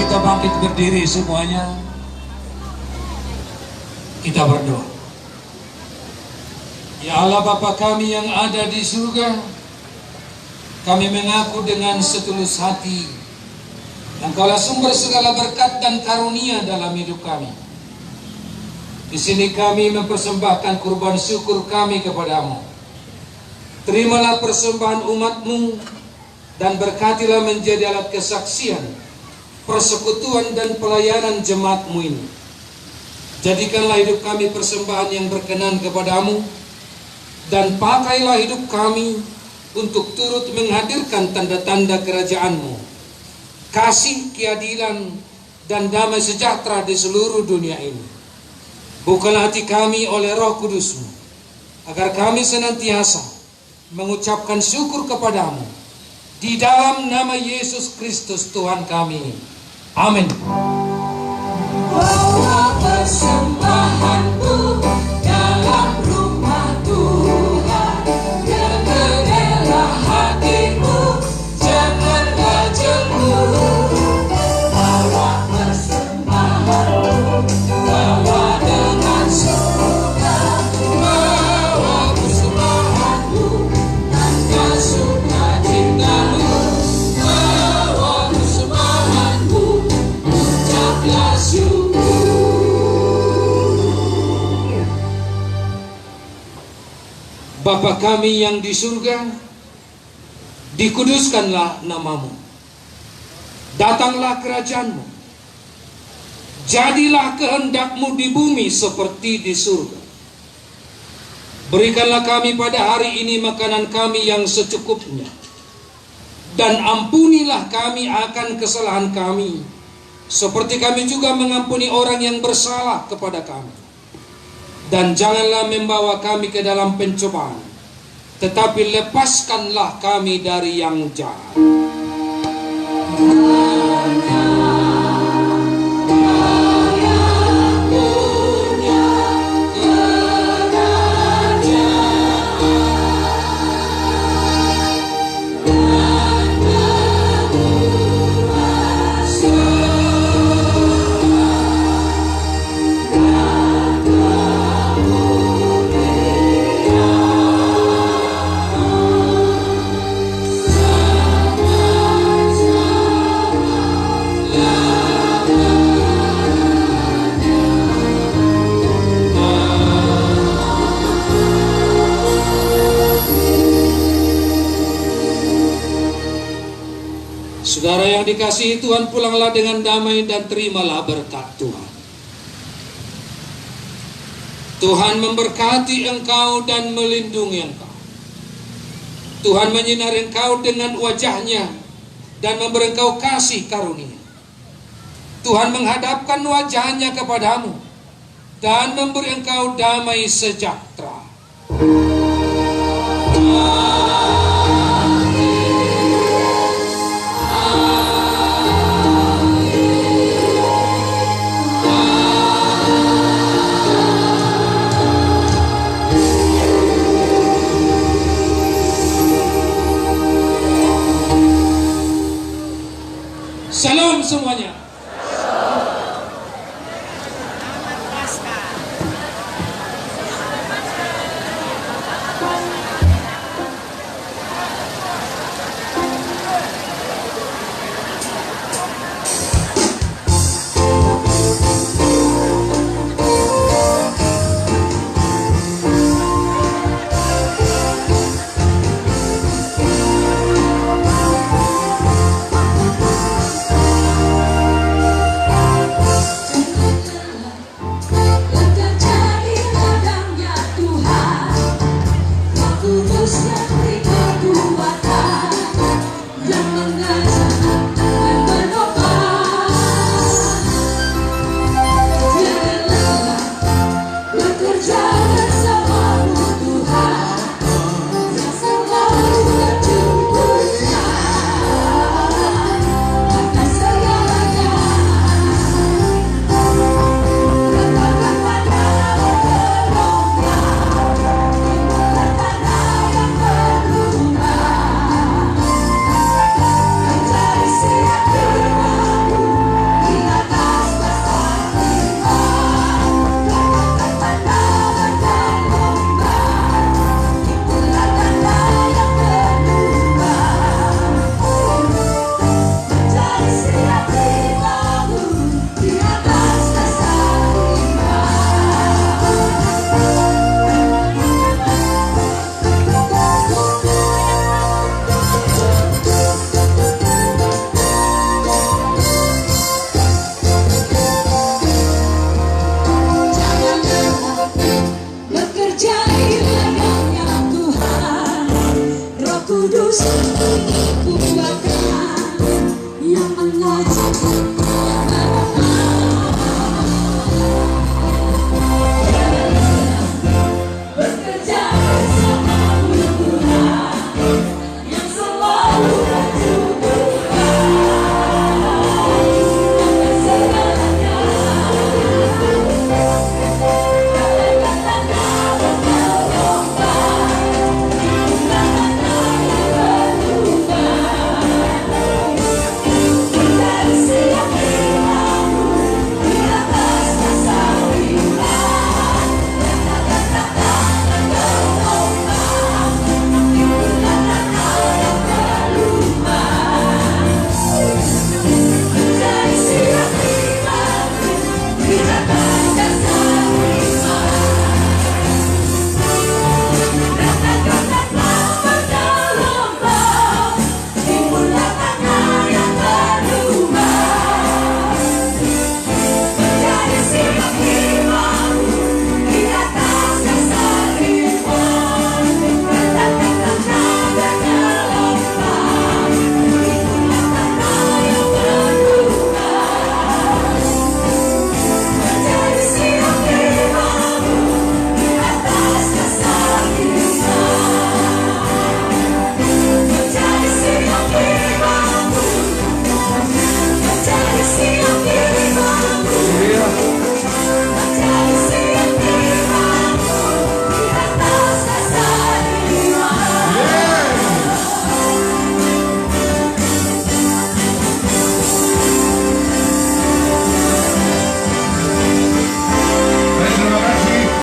kita bangkit berdiri semuanya, kita berdoa. Ya Allah Bapa kami yang ada di surga, kami mengaku dengan setulus hati Engkaulah sumber segala berkat dan karunia dalam hidup kami. Di sini kami mempersembahkan kurban syukur kami kepadamu. Terimalah persembahan umatmu dan berkatilah menjadi alat kesaksian, persekutuan dan pelayanan jemaat-Mu ini. Jadikanlah hidup kami persembahan yang berkenan kepadamu, dan pakailah hidup kami untuk turut menghadirkan tanda-tanda kerajaan-Mu, kasih, keadilan, dan damai sejahtera di seluruh dunia ini. Bukalah hati kami oleh Roh Kudus-Mu, agar kami senantiasa mengucapkan syukur kepadamu, di dalam nama Yesus Kristus Tuhan kami. Amin. Bawa persembahanku dalam rumah Tuhan, kegedelah hatimu, janganlah jemu. Bawa persembahanmu, bawa dengan suka, bawa persembahanmu, tanda sukacitamu, bawa persembahanmu, ucaplah syukur. Bapa kami yang di surga, dikuduskanlah namamu. Datanglah kerajaan-Mu. Jadilah kehendak-Mu di bumi seperti di surga. Berikanlah kami pada hari ini makanan kami yang secukupnya. Dan ampunilah kami akan kesalahan kami, seperti kami juga mengampuni orang yang bersalah kepada kami. Dan janganlah membawa kami ke dalam pencobaan, tetapi lepaskanlah kami dari yang jahat. Saudara yang dikasihi Tuhan, pulanglah dengan damai dan terimalah berkat Tuhan. Tuhan memberkati engkau dan melindungi engkau. Tuhan menyinari engkau dengan wajahnya dan memberi engkau kasih karunia. Tuhan menghadapkan wajahnya kepadamu dan memberi engkau damai sejahtera. Salam semuanya. Tuhan.